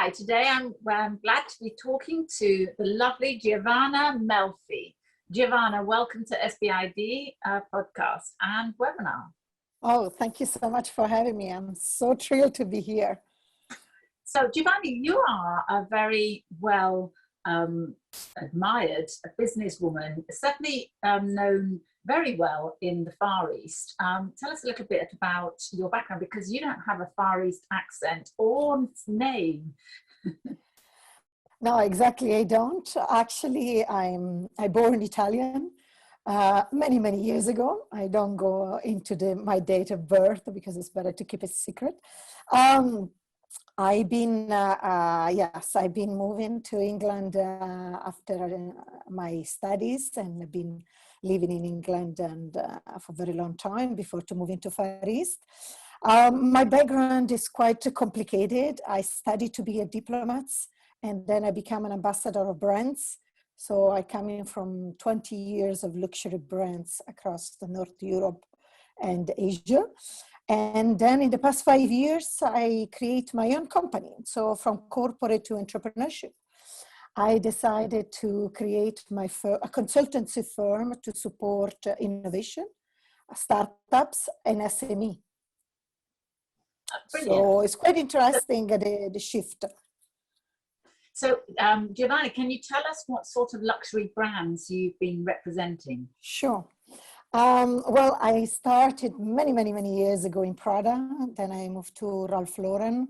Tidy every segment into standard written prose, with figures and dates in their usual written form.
Hi, today I'm glad to be talking to the lovely Giovanna Melfi. Giovanna, welcome to SBID podcast and webinar. Oh, thank you so much for having me. I'm so thrilled to be here. So Giovanna, you are a very well admired businesswoman, certainly known very well in the Far East. Tell us a little bit about your background, because you don't have a Far East accent or name. No, exactly, I don't. Actually, I born Italian many years ago. I don't go into my date of birth because it's better to keep it secret. I've been moving to England after my studies, and I've been living in England and for a very long time before to move into Far East. My background is quite complicated. I studied to be a diplomat, and then I became an ambassador of brands. So I come in from 20 years of luxury brands across the North Europe and Asia. And then in the past 5 years, I create my own company. So from corporate to entrepreneurship, I decided to create a consultancy firm to support innovation, startups, and SME. Brilliant. So it's quite interesting, the shift. So Giovanna, can you tell us what sort of luxury brands you've been representing? Sure. Well, I started many years ago in Prada. Then I moved to Ralph Lauren,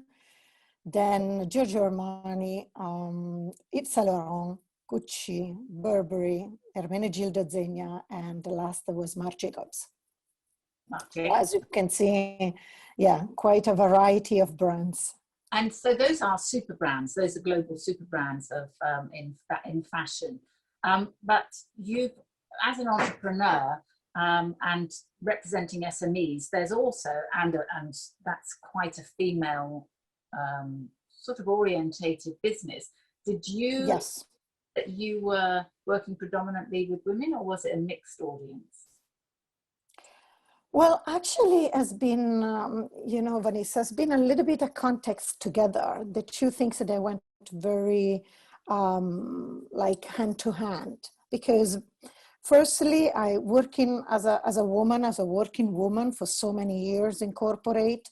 then Giorgio Armani, Yves Saint Laurent, Gucci, Burberry, Ermenegildo Zegna, and the last was Marc Jacobs. Okay. As you can see, yeah, quite a variety of brands. And so those are super brands. Those are global super brands of in fashion. But you, as an entrepreneur and representing SMEs, there's also and that's quite a female sort of orientated business. Did you? Yes. That you were working predominantly with women, or was it a mixed audience? Well, actually, has been, Vanessa, has been a little bit of context together. The two things that I went very like hand to hand, because firstly, I working as a working woman for so many years in corporate.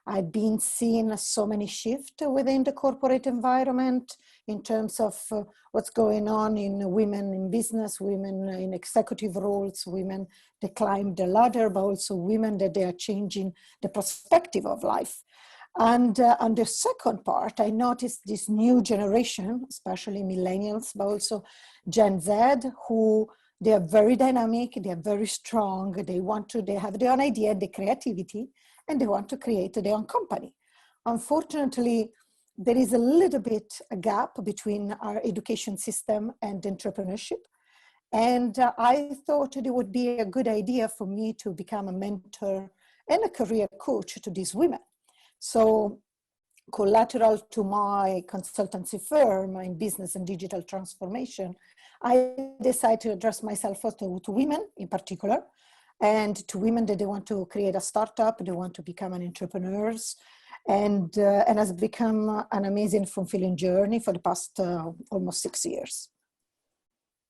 I've been seeing so many shifts within the corporate environment in terms of what's going on in women in business, women in executive roles, women that climb the ladder, but also women that they are changing the perspective of life. And on the second part, I noticed this new generation, especially millennials, but also Gen Z, who they are very dynamic, they are very strong, they have their own idea, the creativity, and they want to create their own company. Unfortunately, there is a little bit a gap between our education system and entrepreneurship. And I thought it would be a good idea for me to become a mentor and a career coach to these women. So collateral to my consultancy firm in business and digital transformation, I decided to address myself first to women in particular, and to women that they want to create a startup, they want to become an entrepreneurs, and has become an amazing, fulfilling journey for the past almost 6 years.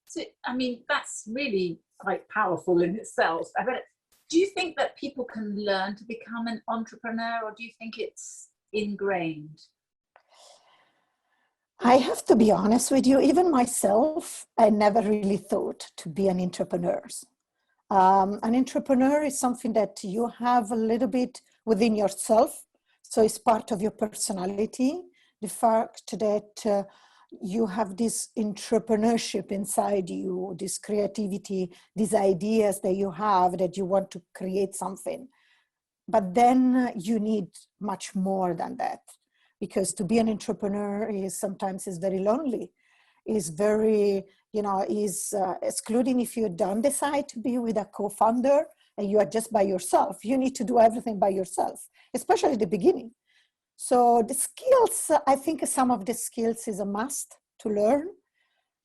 So, I mean, that's really quite powerful in itself. Do you think that people can learn to become an entrepreneur, or do you think it's ingrained? I have to be honest with you, even myself, I never really thought to be an entrepreneur. An entrepreneur is something that you have a little bit within yourself. So it's part of your personality. The fact that you have this entrepreneurship inside you, this creativity, these ideas that you have that you want to create something. But then you need much more than that, because to be an entrepreneur sometimes is very lonely, is very, excluding if you don't decide to be with a co-founder and you are just by yourself. You need to do everything by yourself, especially at the beginning. So the skills, I think some of the skills is a must to learn,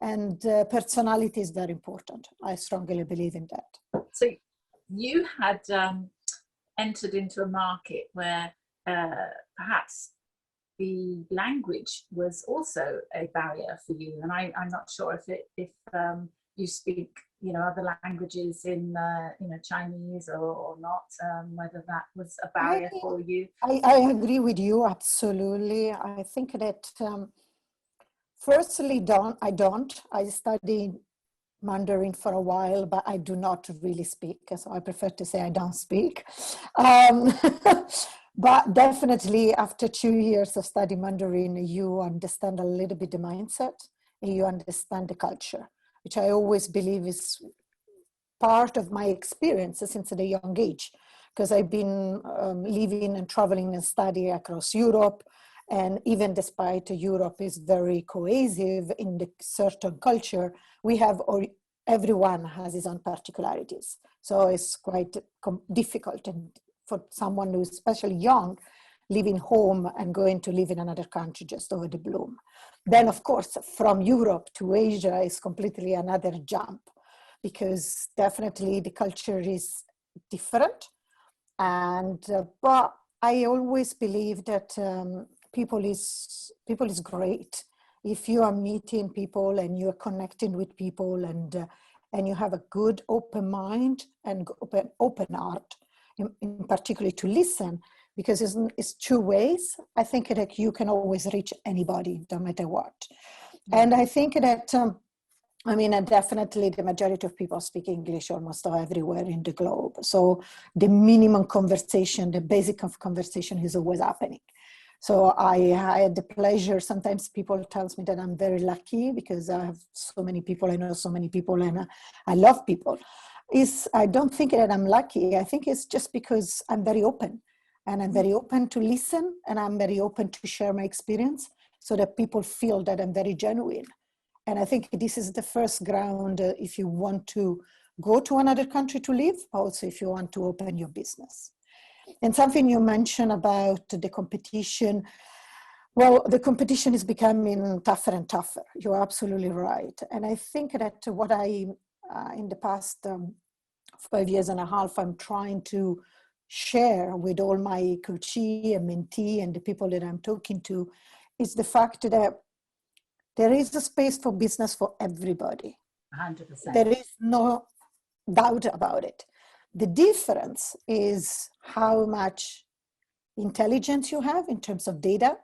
and personality is very important. I strongly believe in that. So you had entered into a market where perhaps the language was also a barrier for you, and I'm not sure if you speak, you know, other languages in you know, Chinese or not, whether that was a barrier for you. I agree with you absolutely. I think that firstly, I studied Mandarin for a while, but I do not really speak, so I prefer to say I don't speak. But definitely after 2 years of studying Mandarin, you understand a little bit the mindset and you understand the culture, which I always believe is part of my experience since a young age, because I've been living and traveling and studying across Europe. And even despite Europe is very cohesive in the certain culture, we have, or everyone has his own particularities. So it's quite difficult, and for someone who's especially young, leaving home and going to live in another country just over the bloom. Then of course, from Europe to Asia is completely another jump, because definitely the culture is different. And, but I always believe that people is great. If you are meeting people and you are connecting with people and you have a good open mind and open heart, in particular to listen, because it's two ways. I think that you can always reach anybody, no matter what. And I think that, I mean, definitely the majority of people speak English almost everywhere in the globe. So the minimum conversation, the basic of conversation is always happening. So I had the pleasure, sometimes people tell me that I'm very lucky because I have so many people, I know so many people, and I love people. I don't think that I'm lucky. I think it's just because I'm very open, and I'm very open to listen, and I'm very open to share my experience so that people feel that I'm very genuine. And I think this is the first ground if you want to go to another country to live, also if you want to open your business. And something you mentioned about the competition, well, the competition is becoming tougher and tougher. You're absolutely right. And I think that what in the past 5 years and a half, I'm trying to share with all my coachee and mentee and the people that I'm talking to is the fact that there is a space for business for everybody. 100%. There is no doubt about it. The difference is how much intelligence you have in terms of data.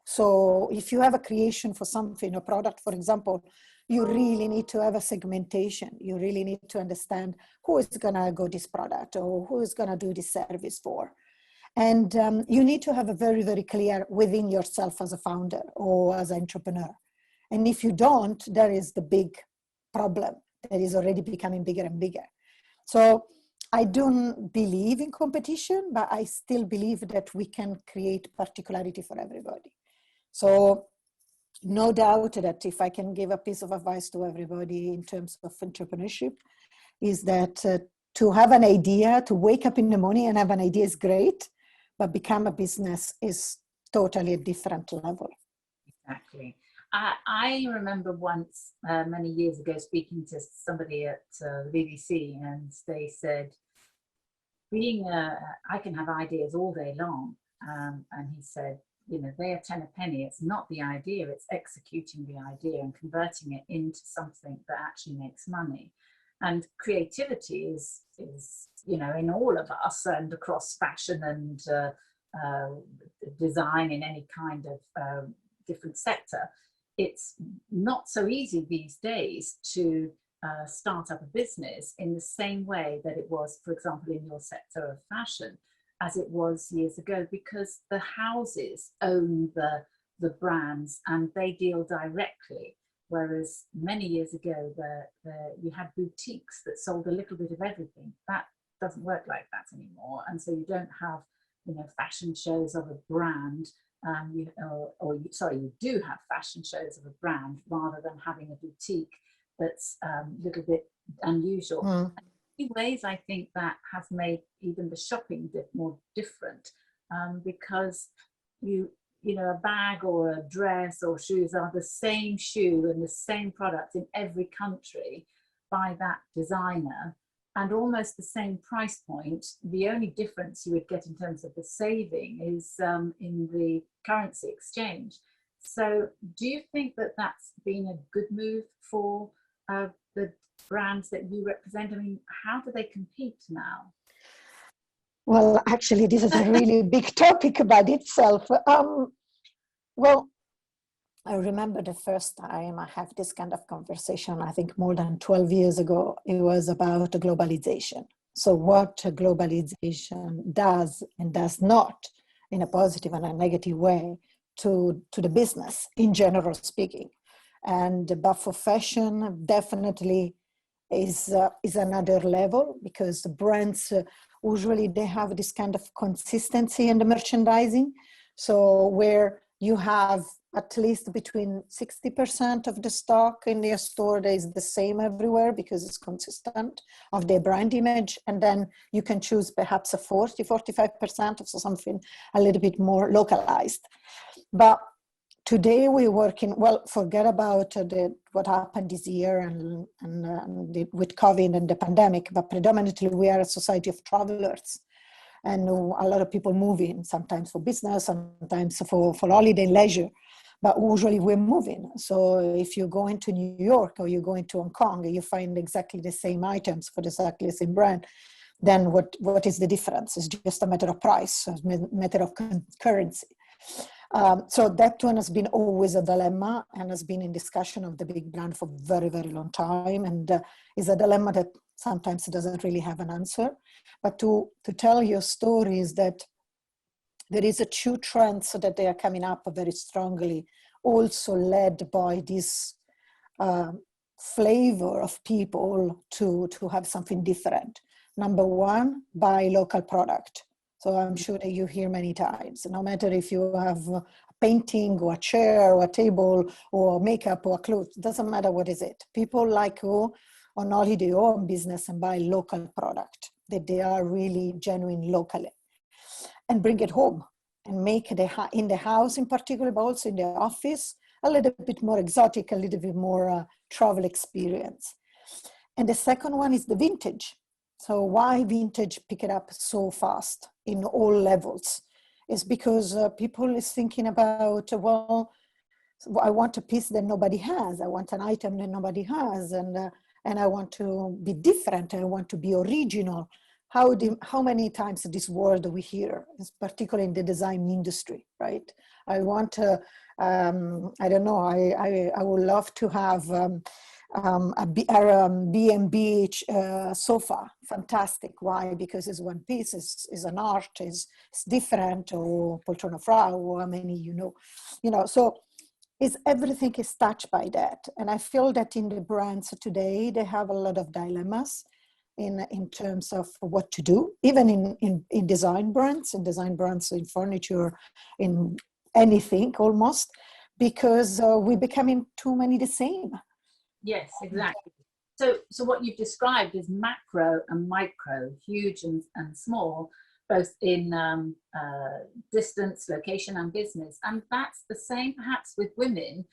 So if you have a creation for something, a product, for example, you really need to have a segmentation. You really need to understand who is going to go this product or who is going to do this service for. And you need to have a very, very clear within yourself as a founder or as an entrepreneur. And if you don't, there is the big problem that is already becoming bigger and bigger. So I don't believe in competition, but I still believe that we can create particularity for everybody. So no doubt that if I can give a piece of advice to everybody in terms of entrepreneurship, is that to have an idea, to wake up in the morning and have an idea is great, but become a business is totally a different level. Exactly. I remember once, many years ago, speaking to somebody at the BBC, and they said, I can have ideas all day long. And he said, you know, they are 10 a penny. It's not the idea, it's executing the idea and converting it into something that actually makes money. And creativity is you know, in all of us and across fashion and design in any kind of different sector. It's not so easy these days to start up a business in the same way that it was, for example, in your sector of fashion, as it was years ago, because the houses own the brands and they deal directly. Whereas many years ago, you had boutiques that sold a little bit of everything. That doesn't work like that anymore. And so you don't have, you know, fashion shows of a brand. You do have fashion shows of a brand rather than having a boutique that's a little bit unusual. In ways, I think that has made even the shopping bit more different, because you know, a bag or a dress or shoes are the same shoe and the same product in every country by that designer. and almost the same price point. The only difference you would get in terms of the saving is in the currency exchange. So do you think that that's been a good move for the brands that you represent? I mean, how do they compete now? Well, actually, this is a really big topic about itself. Well, I remember the first time I have this kind of conversation, I think more than 12 years ago, it was about globalization. So what globalization does and does not, in a positive and a negative way, to the business, in general speaking. But for fashion, definitely is another level, because the brands, usually they have this kind of consistency in the merchandising. So where you have at least between 60% of the stock in their store that is the same everywhere because it's consistent of their brand image. And then you can choose perhaps a 45% of something a little bit more localized. But today we're working, well, forget about what happened this year and with COVID and the pandemic, but predominantly we are a society of travelers. And a lot of people moving, sometimes for business, sometimes for holiday and leisure, but usually we're moving. So if you go into New York or you go into Hong Kong, you find exactly the same items for exactly the same brand, then what is the difference? It's just a matter of price, a matter of currency. So that one has been always a dilemma and has been in discussion of the big brand for very, very long time, and is a dilemma that sometimes doesn't really have an answer. But to tell your story is that there is a two trends that they are coming up very strongly, also led by this flavor of people to have something different. Number one, buy local product. So I'm sure that you hear many times, no matter if you have a painting or a chair or a table or makeup or clothes, doesn't matter what is it. People like go on holiday or on business and buy local product that they are really genuine locally and bring it home and make it in the house in particular, but also in the office, a little bit more exotic, a little bit more travel experience. And the second one is the vintage. So why vintage pick it up so fast in all levels? Is because people is thinking about, well, I want a piece that nobody has. I want an item that nobody has. And I want to be different. I want to be original. How many times this word we hear, particularly in the design industry, right? I want I don't know, I would love to have a B&B sofa. Fantastic. Why? Because it's one piece, is an art, is different, or poltrona frau, or how many you know. So everything is touched by that. And I feel that in the brands today, they have a lot of dilemmas in terms of what to do, even in design brands, in furniture, in anything almost, because we're becoming too many the same. Yes, exactly. So what you've described is macro and micro, huge and small, both in distance, location and business. And that's the same perhaps with women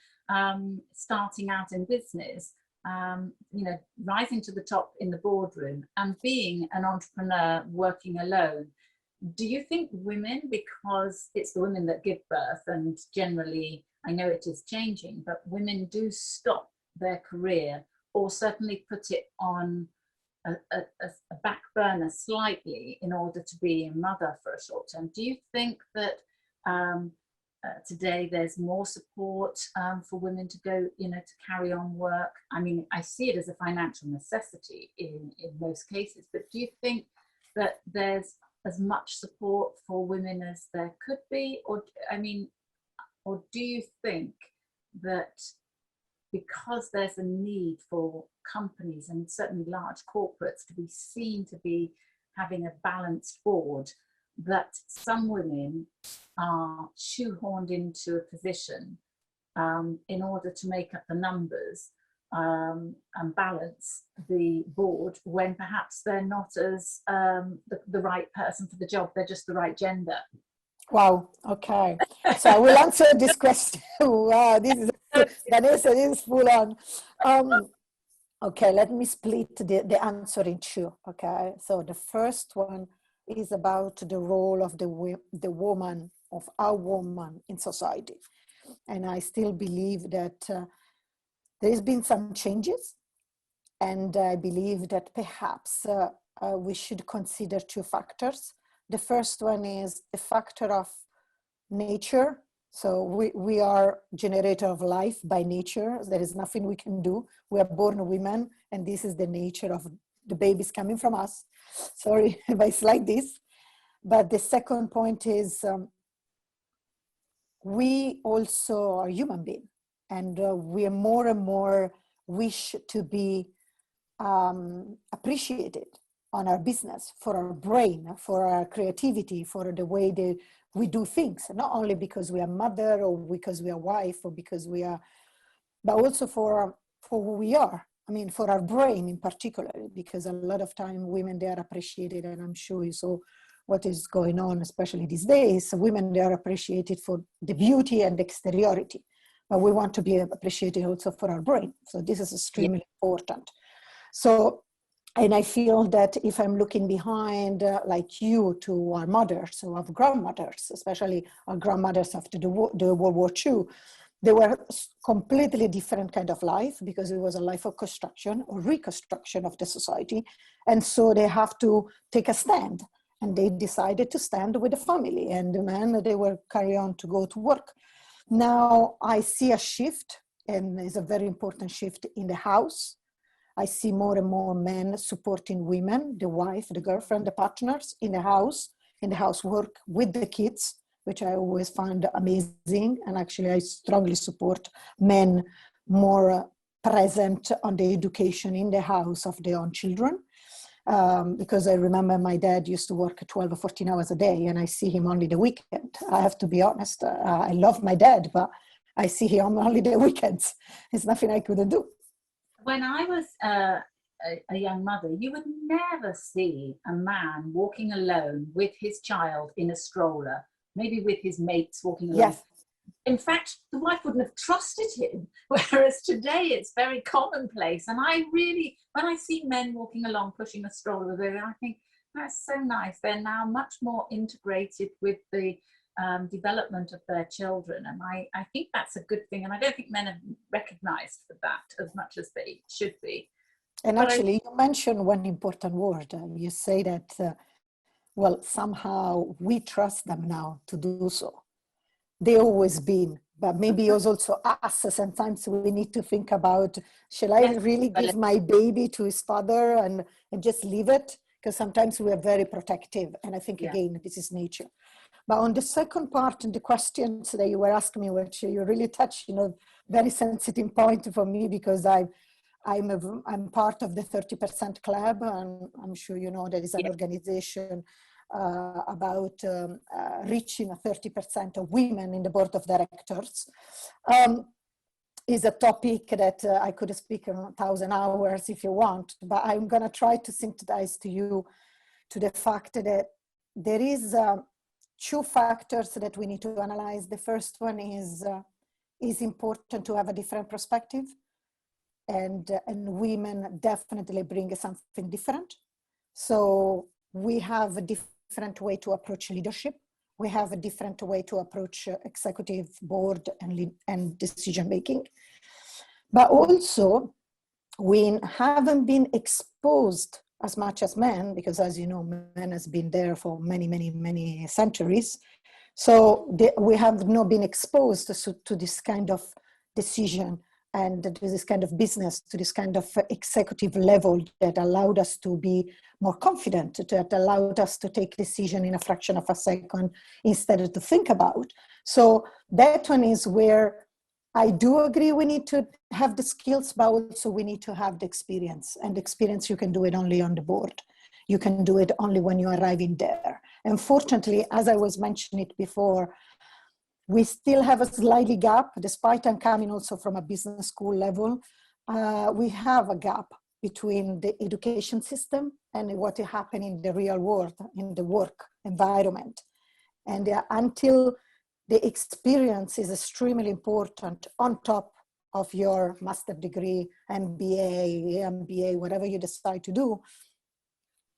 starting out in business, rising to the top in the boardroom and being an entrepreneur working alone. Do you think women, because it's the women that give birth, and generally, I know it is changing, but women do stop their career or certainly put it on a back burner slightly in order to be a mother for a short term? Do you think that today there's more support for women to go, to carry on work? I mean, I see it as a financial necessity in most cases, but do you think that there's as much support for women as there could be? Or do you think that because there's a need for companies and certainly large corporates to be seen to be having a balanced board, that some women are shoehorned into a position in order to make up the numbers and balance the board, when perhaps they're not as the right person for the job, they're just the right gender? Wow, okay. So I will answer this question. Wow, this is Vanessa, this is full on. Okay, let me split the answer in two. Okay, so the first one is about the role of the woman, of our woman in society. And I still believe that there's been some changes. And I believe that perhaps we should consider two factors. The first one is the factor of nature. So we are generator of life by nature. There is nothing we can do. We are born women, and this is the nature of the babies coming from us. Sorry if I slide this. But the second point is we also are human beings, and we are more and more wish to be appreciated on our business, for our brain, for our creativity, for the way that we do things, not only because we are mother or because we are wife or because we are, but also for who we are. I mean, for our brain in particular, because a lot of time women, they are appreciated, and I'm sure you saw what is going on, especially these days. Women, they are appreciated for the beauty and the exteriority, but we want to be appreciated also for our brain. So this is extremely important. So, and I feel that if I'm looking behind, like you, to our mothers or our grandmothers, especially our grandmothers after the World War II, they were completely different kind of life, because it was a life of construction or reconstruction of the society. And so they have to take a stand, and they decided to stand with the family, and the men, they will carry on to go to work. Now I see a shift, and it's a very important shift in the house. I see more and more men supporting women, the wife, the girlfriend, the partners in the housework with the kids, which I always find amazing. And actually I strongly support men more present on the education in the house of their own children. Because I remember my dad used to work 12 or 14 hours a day, and I see him only the weekend. I have to be honest, I love my dad, but I see him only the weekends. It's nothing I couldn't do. When I was a young mother, you would never see a man walking alone with his child in a stroller, maybe with his mates walking along. Yes. In fact, the wife wouldn't have trusted him, whereas today it's very commonplace. And I really, when I see men walking along pushing a stroller with women, I think that's so nice. They're now much more integrated with the development of their children, and I think that's a good thing, and I don't think men are recognized for that as much as they should be. And actually, you mentioned one important word. You say that, well, somehow we trust them now to do so. They always been, but maybe it was also us. Sometimes we need to think about, shall I really give my baby to his father and just leave it? Because sometimes we are very protective, and I think, again, this is nature. But on the second part, and the questions that you were asking me, which you really touched, very sensitive point for me, because I'm part of the 30% Club, and I'm sure you know that is an organization about reaching 30% of women in the board of directors. Is a topic that I could speak 1,000 hours if you want, but I'm going to try to synthesize to you to the fact that there is two factors that we need to analyze. The first one is important to have a different perspective, and women definitely bring something different. So we have a different way to approach leadership. We have a different way to approach executive board and decision making. But also, we haven't been exposed as much as men, because as you know, men has been there for many, many, many centuries. So we have not been exposed to this kind of decision and to this kind of business, to this kind of executive level that allowed us to be more confident, that allowed us to take decision in a fraction of a second instead of to think about. So that one is where I do agree we need to have the skills, but also we need to have the experience. And the experience, you can do it only on the board. You can do it only when you arrive in there. Unfortunately, as I was mentioning it before, we still have a slightly gap, despite I'm coming also from a business school level. We have a gap between the education system and what is happening in the real world, in the work environment. And until the experience is extremely important on top of your master degree, MBA, whatever you decide to do,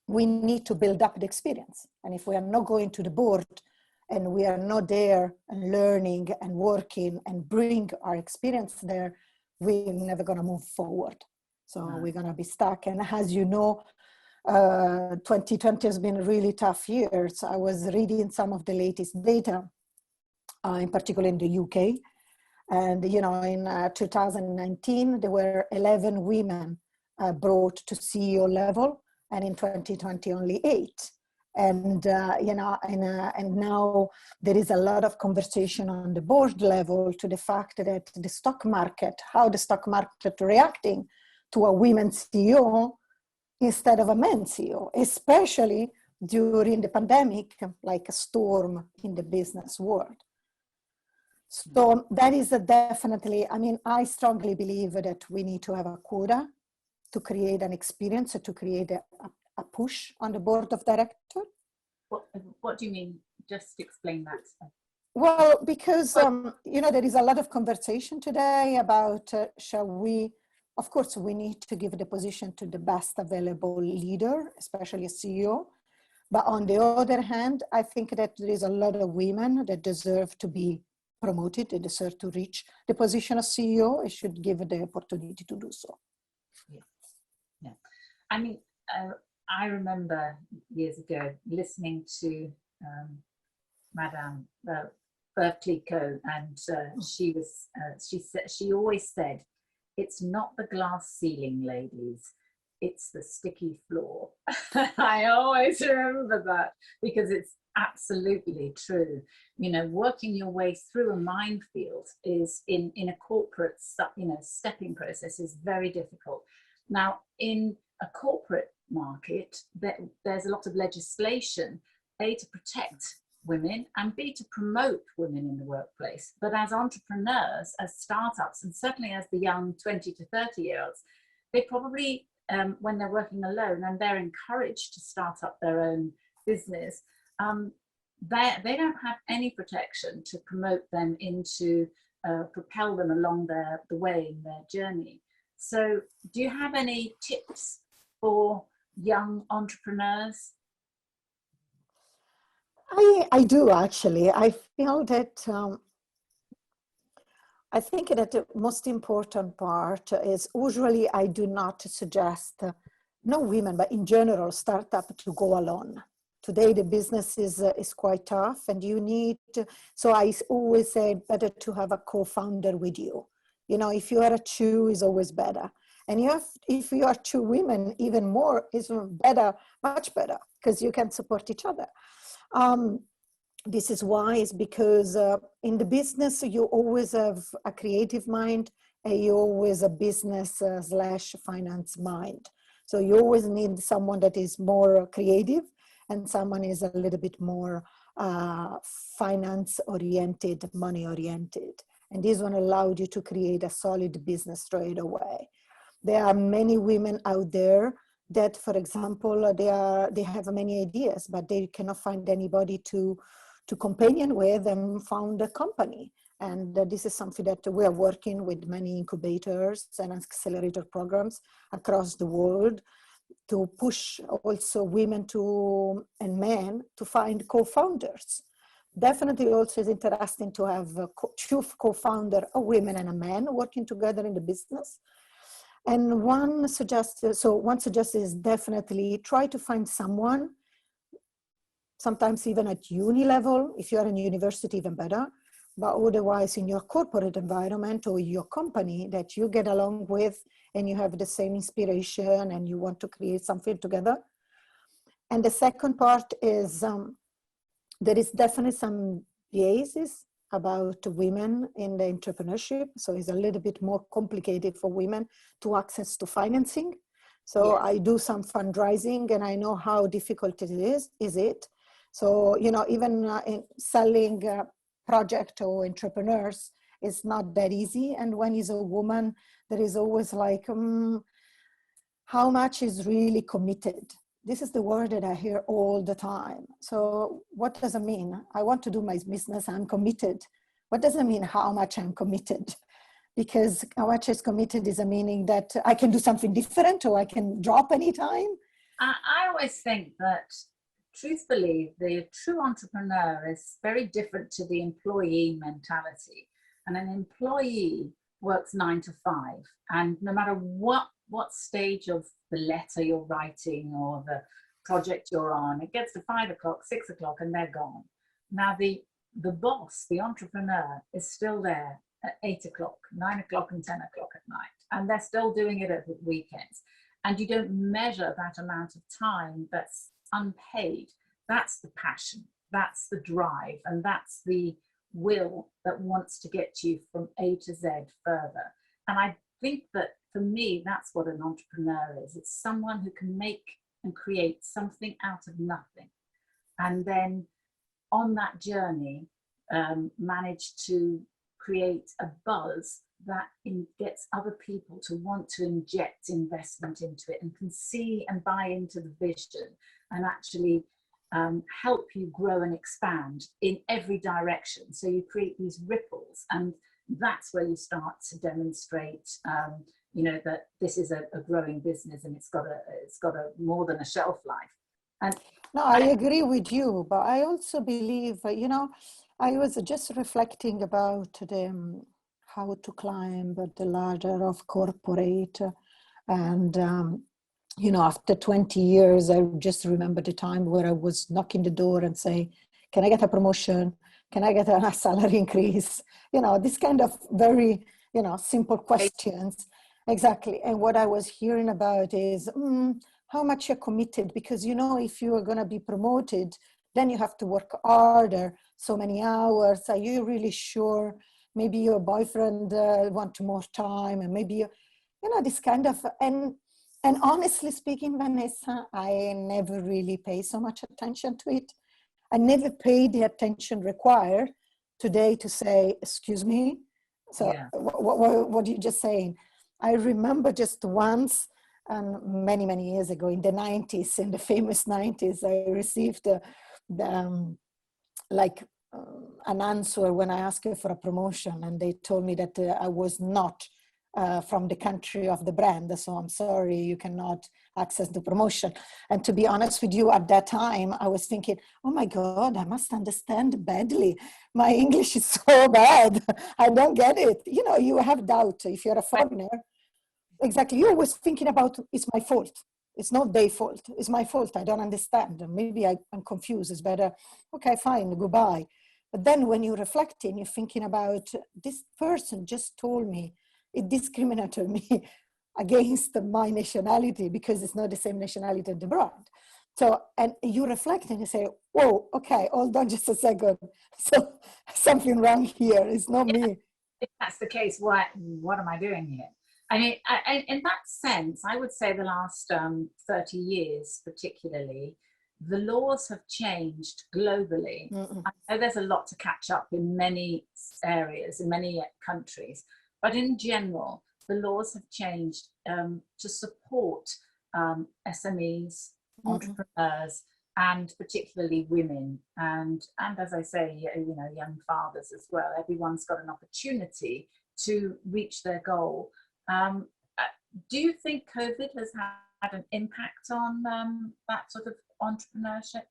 we need to build up the experience. And if we are not going to the board and we are not there and learning and working and bring our experience there, we're never going to move forward. So we're going to be stuck. And as you know, 2020 has been a really tough year. So I was reading some of the latest data, in particular in the UK. And, you know, in 2019, there were 11 women brought to CEO level. And in 2020, only 8. And, you know, and now there is a lot of conversation on the board level to the fact that the stock market, how the stock market reacting to a women CEO instead of a man CEO, especially during the pandemic, like a storm in the business world. So that is definitely, I mean, I strongly believe that we need to have a quota to create an experience, to create a push on the board of directors. What do you mean? Just explain that. Well, because, you know, there is a lot of conversation today about, shall we, of course, we need to give the position to the best available leader, especially a CEO. But on the other hand, I think that there is a lot of women that deserve to be promoted, they deserve to reach the position of CEO. I should give the opportunity to do so. Yeah. I mean, I remember years ago listening to Madame Berkeley Co, and she always said, "It's not the glass ceiling, ladies, it's the sticky floor." I always remember that because it's absolutely true. You know, working your way through a minefield is in a corporate, you know, stepping process is very difficult. Now, in a corporate market, there's a lot of legislation, A, to protect women, and B, to promote women in the workplace. But as entrepreneurs, as startups, and certainly as the young 20 to 30-year-olds, they probably, when they're working alone and they're encouraged to start up their own business, they don't have any protection to promote them into, propel them along the way in their journey. So do you have any tips for young entrepreneurs? I do actually. I feel that I think that the most important part is usually I do not suggest, no women, but in general, startup to go alone. Today, the business is quite tough and you need to, so I always say better to have a co-founder with you. You know, if you are a two, is always better. And if you are two women, even more is better, much better, because you can support each other. This is why, is because in the business, you always have a creative mind and you always a business / finance mind. So you always need someone that is more creative and someone is a little bit more finance oriented, money oriented. And this one allowed you to create a solid business straight away. There are many women out there that, for example, they have many ideas, but they cannot find anybody to companion with and found a company. And this is something that we are working with many incubators and accelerator programs across the world to push also women and men to find co-founders. Definitely also is interesting to have two co-founder, a woman and a man working together in the business. And one suggestion is definitely try to find someone, sometimes even at uni level, if you're in university, even better, but otherwise in your corporate environment or your company that you get along with and you have the same inspiration and you want to create something together. And the second part is there is definitely some biases about women in the entrepreneurship. So it's a little bit more complicated for women to access to financing. So yeah. I do some fundraising and I know how difficult it is it? So, you know, even in selling project or entrepreneurs is not that easy. And when it's a woman, there is always like, how much is really committed? This is the word that I hear all the time. So what does it mean? I want to do my business, I'm committed. What does it mean how much I'm committed? Because how much is committed is a meaning that I can do something different or I can drop anytime. I always think that, truthfully, the true entrepreneur is very different to the employee mentality. And an employee works 9 to 5, and no matter what stage of the letter you're writing or the project you're on, it gets to 5 o'clock, 6 o'clock, and they're gone. Now the boss, the entrepreneur, is still there at 8 o'clock, 9 o'clock, and 10 o'clock at night, and they're still doing it at the weekends. And you don't measure that amount of time that's unpaid. That's the passion, that's the drive, and that's the will that wants to get you from A to Z further. And I think that for me, that's what an entrepreneur is. It's someone who can make and create something out of nothing, and then on that journey manage to create a buzz that gets other people to want to inject investment into it and can see and buy into the vision, and actually help you grow and expand in every direction. So you create these ripples, and that's where you start to demonstrate you know, that this is a growing business, and it's got a more than a shelf life. And no, I agree with you, but I also believe, you know, I was just reflecting about the how to climb the ladder of corporate, and you know, after 20 years, I just remember the time where I was knocking the door and say, "Can I get a promotion? Can I get a salary increase?" You know, this kind of very, you know, simple questions. Exactly. And what I was hearing about is how much you're committed, because, you know, if you are going to be promoted, then you have to work harder, so many hours. Are you really sure? Maybe your boyfriend wants more time, and maybe, you know, this kind of, and honestly speaking, Vanessa, I never really pay so much attention to it. I never paid the attention required today to say, excuse me. So yeah. What are you just saying? I remember just once, many, many years ago in the 90s, in the famous 90s, I received an answer when I asked for a promotion, and they told me that I was not from the country of the brand, so I'm sorry, you cannot access the promotion. And to be honest with you, at that time, I was thinking, oh my God, I must understand badly. My English is so bad. I don't get it. You know, you have doubt if you're a foreigner. Exactly. You're always thinking about, it's my fault. It's not their fault. It's my fault. I don't understand. Maybe I'm confused. It's better. Okay, fine, goodbye. But then when you're reflecting, you're thinking about, this person just told me, it discriminated me against my nationality because it's not the same nationality as the brand. So, and you reflect and you say, whoa, okay, hold on just a second. So something wrong here. It's not me. If that's the case, what am I doing here? I mean, in that sense, I would say the last 30 years particularly, the laws have changed globally. Mm-hmm. I know there's a lot to catch up in many areas, in many countries, but in general, the laws have changed to support SMEs, mm-hmm. entrepreneurs, and particularly women, and as I say, you know, young fathers as well. Everyone's got an opportunity to reach their goal. Do you think COVID has had an impact on that sort of entrepreneurship?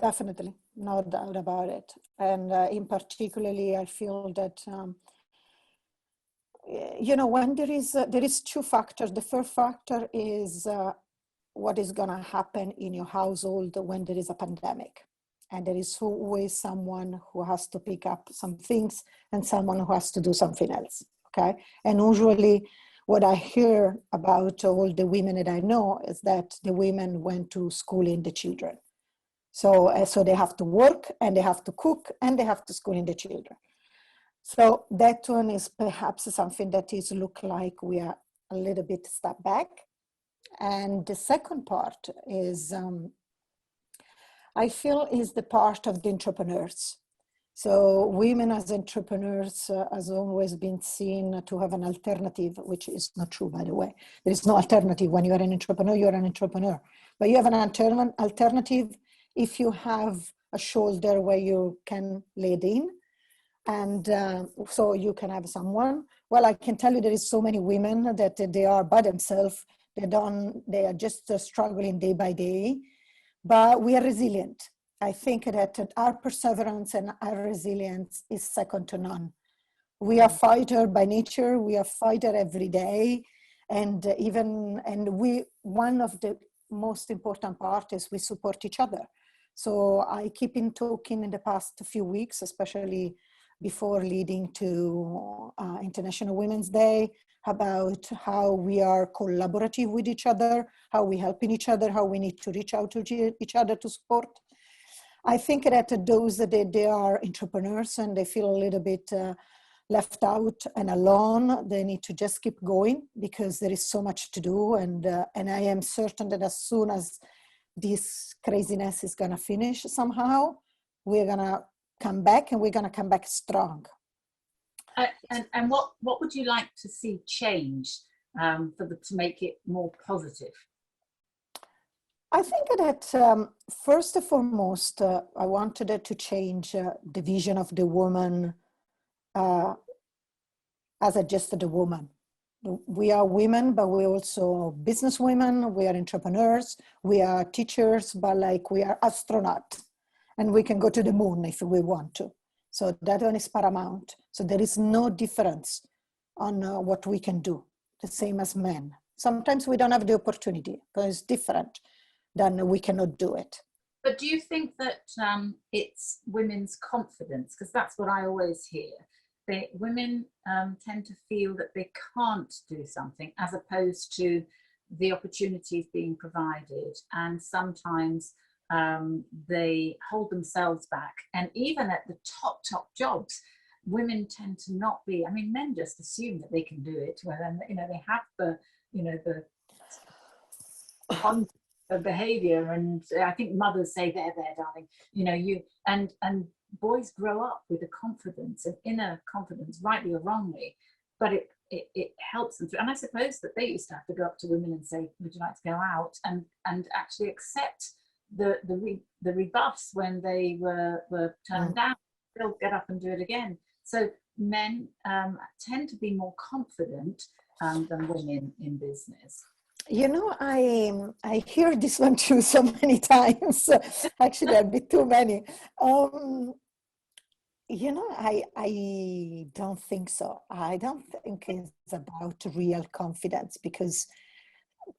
Definitely, no doubt about it. And in particularly, I feel that, you know, when there is two factors. The first factor is what is going to happen in your household when there is a pandemic. And there is always someone who has to pick up some things and someone who has to do something else. Okay. And usually what I hear about all the women that I know is that the women went to schooling the children. So they have to work and they have to cook and they have to schooling the children. So that one is perhaps something that is look like we are a little bit step back. And the second part is, I feel is the part of the entrepreneurs. So women as entrepreneurs has always been seen to have an alternative, which is not true, by the way. There is no alternative. When you are an entrepreneur, you are an entrepreneur. But you have an alternative if you have a shoulder where you can lead in, And so you can have someone. Well, I can tell you there is so many women that they are by themselves. They are just struggling day by day, but we are resilient. I think that our perseverance and our resilience is second to none. We are fighter by nature. We are fighter every day. And one of the most important part is we support each other. So I keep in talking in the past few weeks, especially before leading to International Women's Day, about how we are collaborative with each other, how we helping each other, how we need to reach out to each other to support. I think that those that they are entrepreneurs and they feel a little bit left out and alone, they need to just keep going because there is so much to do. And I am certain that as soon as this craziness is gonna finish somehow, we're gonna come back and we're gonna come back strong. And what would you like to see change to make it more positive? I think that first and foremost, I wanted it to change the vision of the woman as just a woman. We are women, but we're also business women, we are entrepreneurs, we are teachers, but like we are astronauts and we can go to the moon if we want to. So that one is paramount. So there is no difference on what we can do, the same as men. Sometimes we don't have the opportunity, but it's different than we cannot do it. But do you think that it's women's confidence? Because that's what I always hear. Women tend to feel that they can't do something as opposed to the opportunities being provided. And sometimes they hold themselves back. And even at the top jobs, women tend to not be, I mean, men just assume that they can do it. Well, and, you know, they have the behavior, and I think mothers say, there, darling, you know, and boys grow up with a confidence, an inner confidence, rightly or wrongly, but it helps them through. And I suppose that they used to have to go up to women and say, would you like to go out, and actually accept the rebuffs when they were turned down. They'll get up and do it again. So men tend to be more confident than women in business. You know, I hear this one too so many times. Actually, a bit too many. You know, I don't think so. I don't think it's about real confidence, because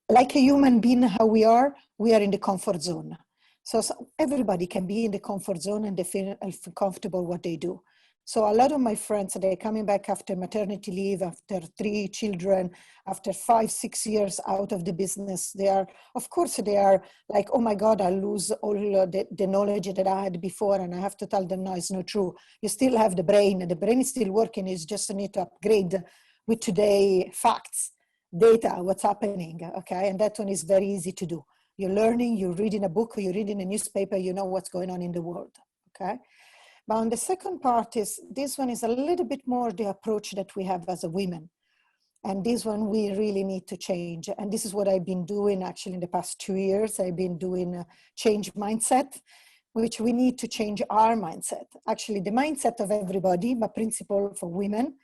like a human being, how we are in the comfort zone. So everybody can be in the comfort zone and they feel comfortable what they do. So a lot of my friends, they're coming back after maternity leave, after 3 children, after 5-6 years out of the business. They are, of course, they are like, oh my God, I lose all the knowledge that I had before. And I have to tell them, no, it's not true. You still have the brain, and the brain is still working. It's just need to upgrade with today facts, data, what's happening, okay? And that one is very easy to do. You're learning, you're reading a book, or you're reading a newspaper, you know what's going on in the world, okay? But on the second part is, this one is a little bit more the approach that we have as a women. And this one we really need to change. And this is what I've been doing actually in the past 2 years. I've been doing a change mindset, which we need to change our mindset. Actually, the mindset of everybody, but principle for women,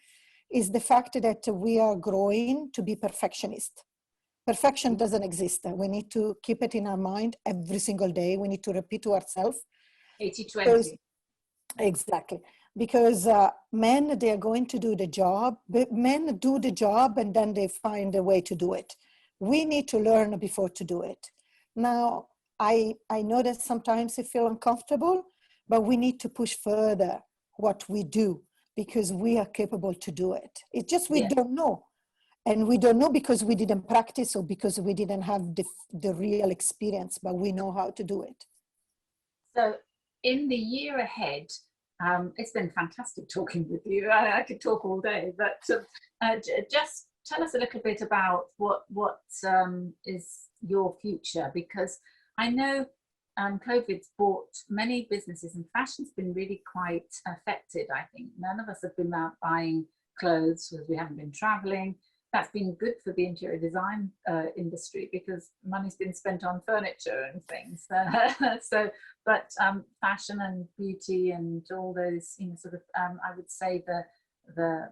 is the fact that we are growing to be perfectionist. Perfection doesn't exist. We need to keep it in our mind every single day. We need to repeat to ourselves. 80-20. Exactly. Because men, they are going to do the job. But men do the job and then they find a way to do it. We need to learn before to do it. Now, I know that sometimes you feel uncomfortable, but we need to push further what we do because we are capable to do it. It's just we don't know. And we don't know because we didn't practice or because we didn't have the real experience, but we know how to do it. So in the year ahead, it's been fantastic talking with you. I could talk all day, but just tell us a little bit about what is your future, because I know COVID's brought many businesses, and fashion's been really quite affected. I think none of us have been out buying clothes because we haven't been traveling. that's been good for the interior design industry, because money's been spent on furniture and things. So, but fashion and beauty and all those, you know, sort of, I would say the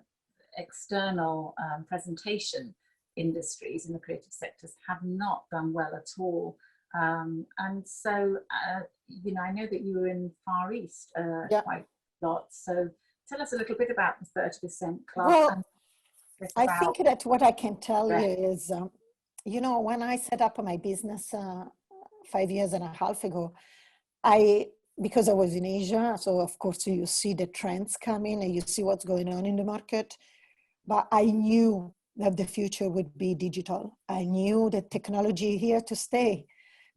external presentation industries in the creative sectors have not done well at all. And so, you know, I know that you were in Far East quite a lot. So tell us a little bit about the 30% Club. Well, and I think that what I can tell you is, you know, when I set up my business 5.5 years ago, because I was in Asia, so of course you see the trends coming and you see what's going on in the market, but I knew that the future would be digital. I knew that technology here to stay.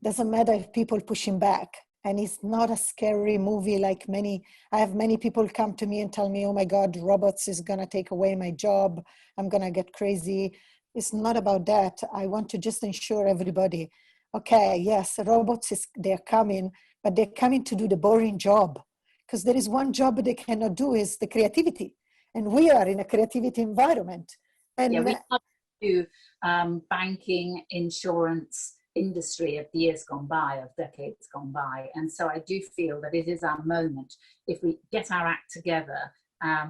Doesn't matter if people pushing back. And it's not a scary movie like I have many people come to me and tell me, oh my God, robots is gonna take away my job. I'm gonna get crazy. It's not about that. I want to just ensure everybody, okay, yes, robots, they're coming, but they're coming to do the boring job, because there is one job they cannot do, is the creativity. And we are in a creativity environment. And yeah, we have to banking, insurance, industry of the years gone by, of decades gone by. And so I do feel that it is our moment, if we get our act together,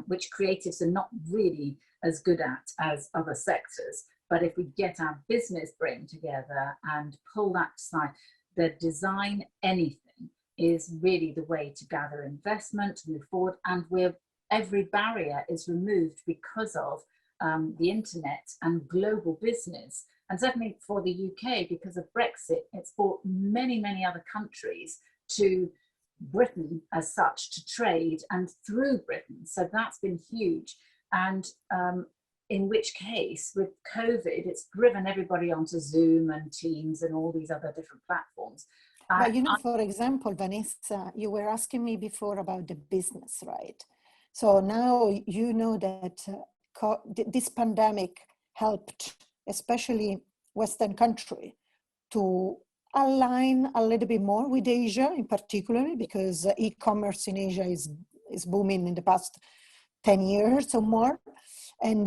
which creatives are not really as good at as other sectors, but if we get our business brain together and pull that aside, the design anything is really the way to gather investment, to move forward, and every barrier is removed because of the internet and global business. And certainly for the UK, because of Brexit, it's brought many, many other countries to Britain as such to trade and through Britain. So that's been huge. And in which case, with COVID, it's driven everybody onto Zoom and Teams and all these other different platforms. But you know, for example, Vanessa, you were asking me before about the business, right? So now you know that this pandemic helped, especially Western country, to align a little bit more with Asia in particular, because e-commerce in Asia is booming in the past 10 years or more. And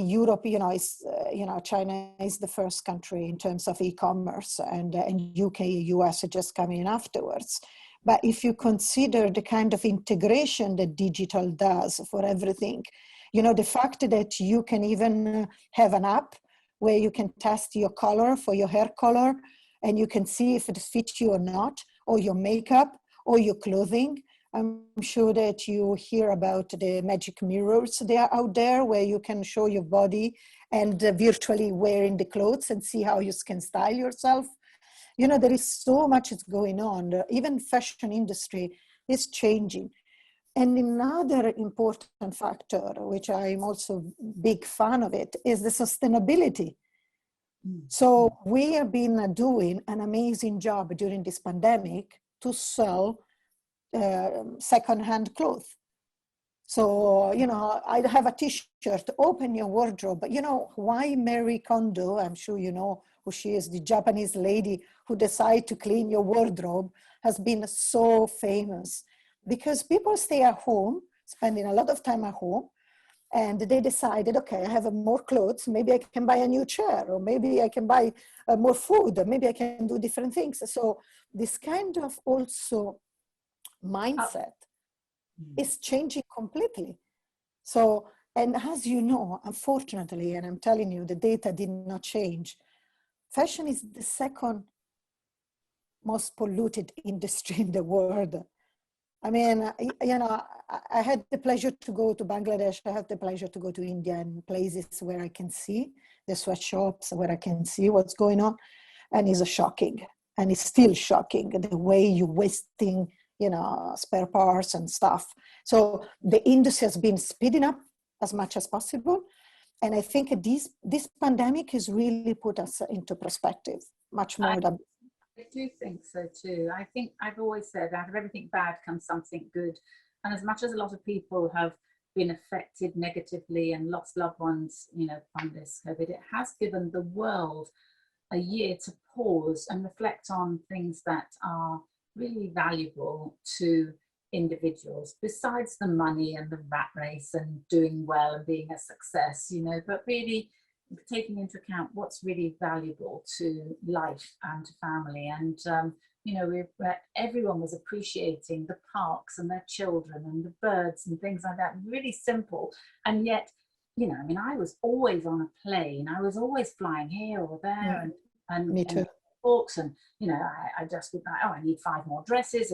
Europe, you know, China is the first country in terms of e-commerce, and UK, US are just coming afterwards. But if you consider the kind of integration that digital does for everything, you know, the fact that you can even have an app where you can test your color for your hair color, and you can see if it fits you or not, or your makeup, or your clothing. I'm sure that you hear about the magic mirrors that are out there where you can show your body and virtually wearing the clothes and see how you can style yourself. You know, there is so much is going on. Even fashion industry is changing. And another important factor, which I'm also big fan of it, is the sustainability. So we have been doing an amazing job during this pandemic to sell secondhand clothes. So, you know, I have a t-shirt, open your wardrobe. You know, why Marie Kondo, I'm sure you know who she is, the Japanese lady who decided to clean your wardrobe, has been so famous. Because people stay at home, spending a lot of time at home, and they decided, okay, I have more clothes, maybe I can buy a new chair, or maybe I can buy more food, or maybe I can do different things. So this kind of also mindset is changing completely. So, and as you know, unfortunately, and I'm telling you, the data did not change. Fashion is the second most polluted industry in the world. I mean, you know, I had the pleasure to go to Bangladesh. I had the pleasure to go to India and places where I can see the sweatshops, where I can see what's going on. And it's shocking. And it's still shocking, the way you're wasting, you know, spare parts and stuff. So the industry has been speeding up as much as possible. And I think this pandemic has really put us into perspective much more than. I do think so too. I think I've always said out of everything bad comes something good. And as much as a lot of people have been affected negatively and lost loved ones, you know, from this COVID, it has given the world a year to pause and reflect on things that are really valuable to individuals, besides the money and the rat race and doing well and being a success, you know, but really taking into account what's really valuable to life and to family. And you know, everyone was appreciating the parks and their children and the birds and things like that. Really simple. And yet, you know, I mean, I was always on a plane. I was always flying here or there, and Me too. And books, and you know, I just would like, oh, I need 5 more dresses.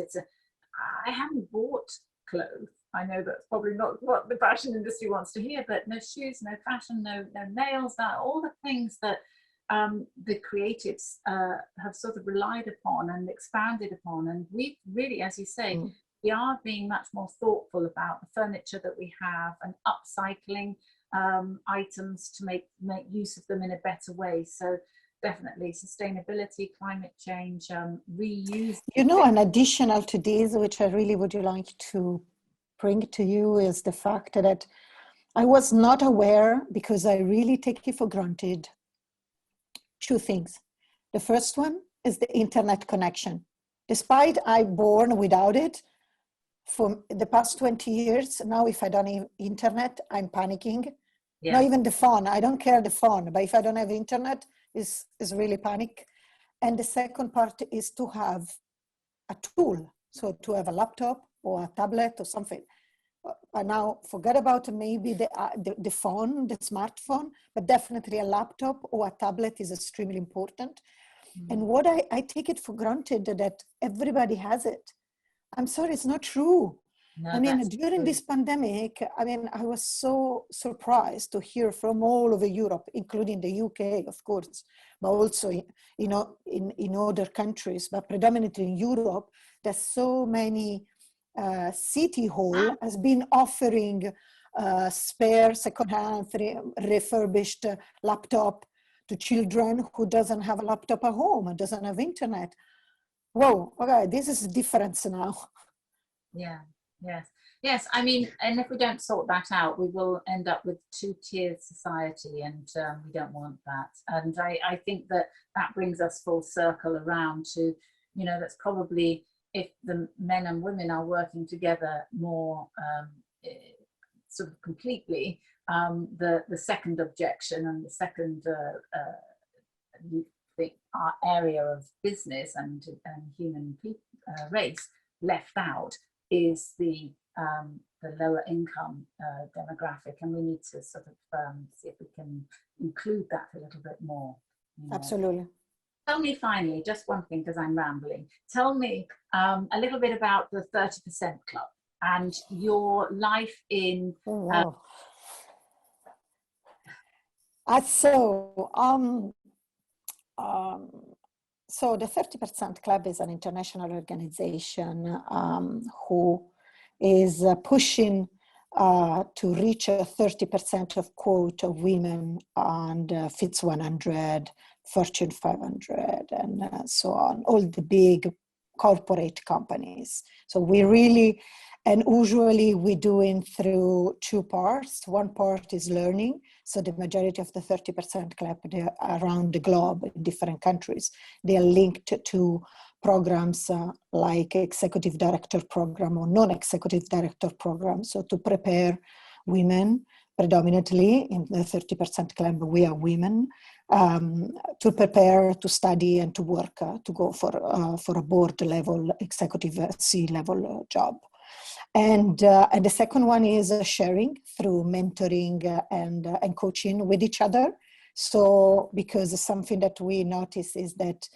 I haven't bought clothes. I know that's probably not what the fashion industry wants to hear, but no shoes, no fashion, no nails, that all the things that the creatives have sort of relied upon and expanded upon. And we really, as you say, we are being much more thoughtful about the furniture that we have and upcycling items to make use of them in a better way. So definitely sustainability, climate change, reuse. You know, an additional to this, which I really would like to bring to you, is the fact that I was not aware, because I really take it for granted, 2 things. The first one is the internet connection. Despite I born without it for the past 20 years, now if I don't have internet, I'm panicking. Yeah. Not even the phone, I don't care the phone, but if I don't have internet, is really panic. And the second part is to have a tool. So to have a laptop or a tablet or something. And now forget about maybe the phone, the smartphone, but definitely a laptop or a tablet is extremely important. And what I take it for granted that everybody has it. I'm sorry, it's not true. No, I mean, during this pandemic, I mean, I was so surprised to hear from all over Europe, including the UK, of course, but also, you know, in other countries, but predominantly in Europe, there's so many city hall has been offering spare second-hand refurbished laptop to children who doesn't have a laptop at home and doesn't have internet. Whoa, okay, this is a difference now. Yeah, yes. I mean, and if we don't sort that out, we will end up with 2-tiered society, and we don't want that. And I think that brings us full circle around to, you know, that's probably, if the men and women are working together more sort of completely, the second objection and the second area of business and human race left out is the lower income demographic, and we need to sort of see if we can include that a little bit more. You know. Absolutely. Tell me finally, just one thing, because I'm rambling, tell me a little bit about the 30% Club and your life in... So the 30% Club is an international organization who is pushing to reach a 30% of quote of women on FTSE 100, Fortune 500, and so on, all the big corporate companies. So we really, and usually we do it through 2 parts. One part is learning. So the majority of the 30% Club, they're around the globe in different countries. They are linked to programs like executive director program or non-executive director program. So to prepare women, predominantly in the 30% Club, we are women, to prepare, to study, and to work, to go for a board level, executive C-level job. And the second one is sharing through mentoring and coaching with each other. So because something that we notice is that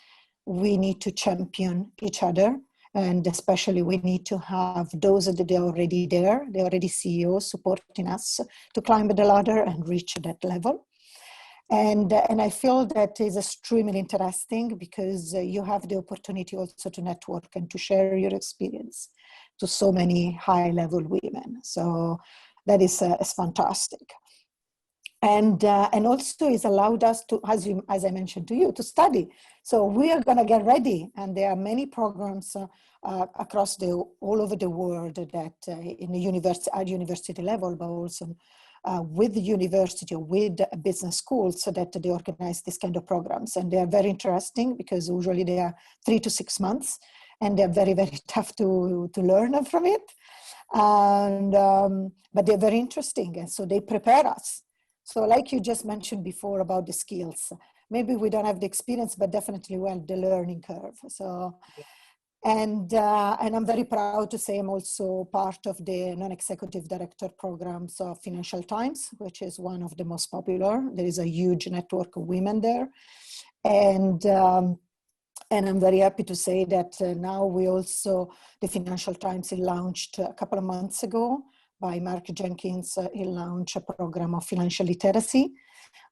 we need to champion each other, and especially we need to have those that are already there, they're already CEOs supporting us to climb the ladder and reach that level. And I feel that is extremely interesting because you have the opportunity also to network and to share your experience to so many high-level women. So that is fantastic. And also it's allowed us to, as I mentioned to you, to study. So we are going to get ready, and there are many programs across all over the world that in the at university level, but also with the university or with business schools, so that they organize this kind of programs. And they are very interesting because usually they are 3 to 6 months, and they're very, very tough to learn from it. And but they're very interesting, and so they prepare us. So like you just mentioned before about the skills, maybe we don't have the experience, but definitely we have the learning curve. So, and I'm very proud to say I'm also part of the non-executive director programs of Financial Times, which is one of the most popular. There is a huge network of women there. And I'm very happy to say that now we also, the Financial Times, it launched a couple of months ago by Marc Jacobs. He launched a program of financial literacy,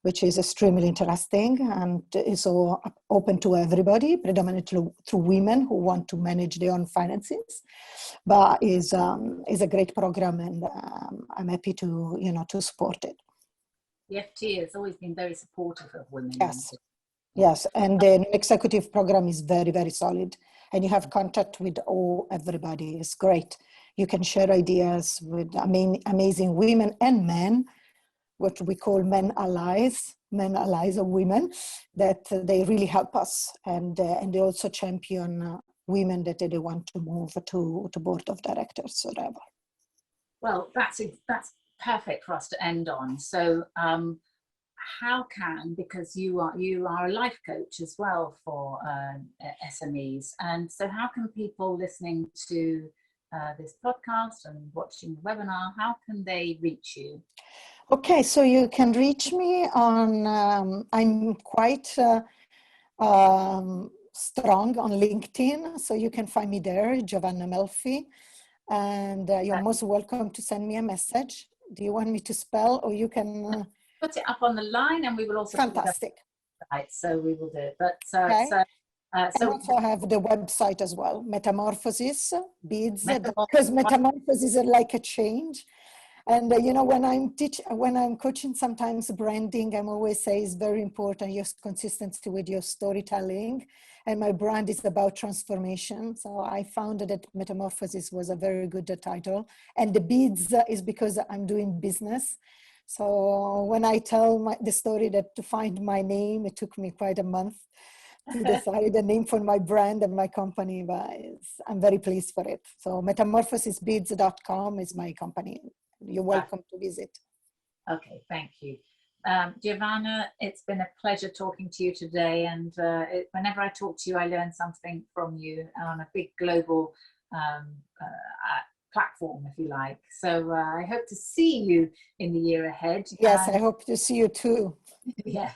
which is extremely interesting and is open to everybody, predominantly through women who want to manage their own finances. But is a great program, and I'm happy to to support it. The FT has always been very supportive of women. Yes. Yes, and the executive program is very, very solid, and you have contact with everybody. It's great. You can share ideas with amazing women and men, what we call men allies of women, that they really help us, and they also champion women that they want to move to board of directors or whatever. Well, that's perfect for us to end on. So. How can, because you are a life coach as well for SMEs, and so how can people listening to this podcast and watching the webinar, how can they reach you? Okay, so you can reach me on, I'm quite strong on LinkedIn, so you can find me there, Giovanna Melfi, and you're most welcome to send me a message. Do you want me to spell, or you can... Put it up on the line, and we will also fantastic. Right, so we will do it. But okay. so also have the website as well, Metamorphosis Biz, because metamorphosis is like a change. And when I'm coaching sometimes branding, I'm always say it's very important your consistency with your storytelling. And my brand is about transformation. So I found that Metamorphosis was a very good title. And the Biz is because I'm doing business. So when I tell the story that to find my name, it took me quite a month to decide the name for my brand and my company, but I'm very pleased for it. So metamorphosisbiz.com is my company. You're welcome to visit. Okay, thank you. Giovanna, it's been a pleasure talking to you today. And whenever I talk to you, I learn something from you on a big global platform, if you like. So I hope to see you in the year ahead. Yes, I hope to see you too. Yes,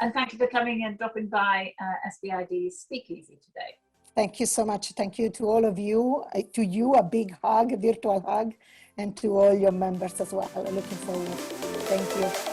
and thank you for coming and dropping by SBID SpeakEasy today. Thank you so much. Thank you to all of you. To you, a big hug, a virtual hug, and to all your members as well. Looking forward. Thank you.